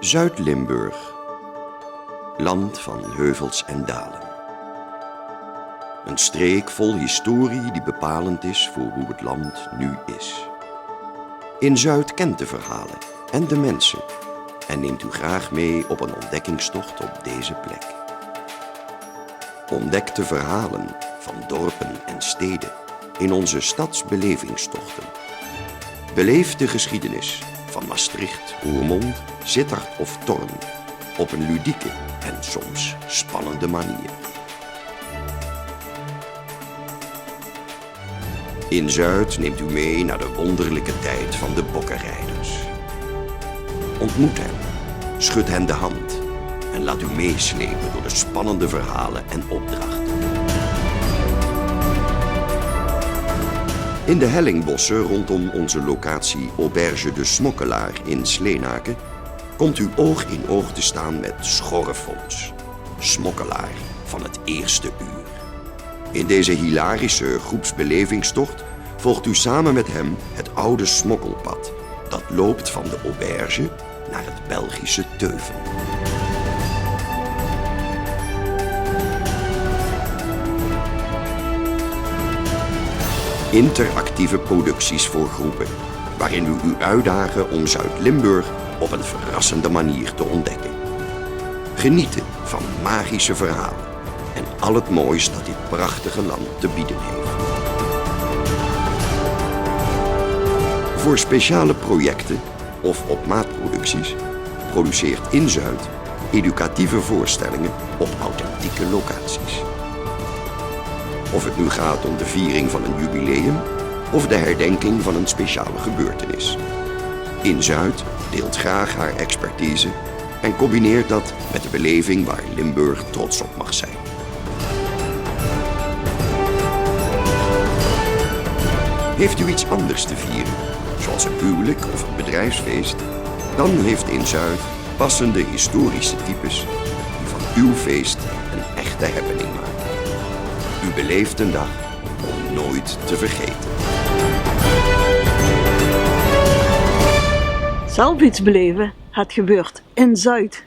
Zuid-Limburg, land van heuvels en dalen. Een streek vol historie die bepalend is voor hoe het land nu is. In Zuid kent de verhalen en de mensen en neemt u graag mee op een ontdekkingstocht op deze plek. Ontdek de verhalen van dorpen en steden in onze stadsbelevingstochten. Beleef de geschiedenis van Maastricht, Roermond, Sittard of Thorn op een ludieke en soms spannende manier. In Zuid neemt u mee naar de wonderlijke tijd van de bokkenrijders. Ontmoet hen, schud hen de hand en laat u meeslepen door de spannende verhalen en opdrachten. In de hellingbossen rondom onze locatie Auberge de Smokkelaar in Sleenaken komt u oog in oog te staan met Schorrefons, smokkelaar van het eerste uur. In deze hilarische groepsbelevingstocht volgt u samen met hem het oude smokkelpad dat loopt van de Auberge naar het Belgische Teuven. Interactieve producties voor groepen, waarin we u uitdagen om Zuid-Limburg op een verrassende manier te ontdekken. Genieten van magische verhalen en al het moois dat dit prachtige land te bieden heeft. Voor speciale projecten of op maatproducties produceert In Zuid educatieve voorstellingen op authentieke locaties. Of het nu gaat om de viering van een jubileum of de herdenking van een speciale gebeurtenis. In Zuid deelt graag haar expertise en combineert dat met de beleving waar Limburg trots op mag zijn. Heeft u iets anders te vieren, zoals een huwelijk of een bedrijfsfeest, dan heeft In Zuid passende historische types die van uw feest een echte happening maken. U beleeft een dag om nooit te vergeten. Zelf iets beleven, het gebeurt in Zuid.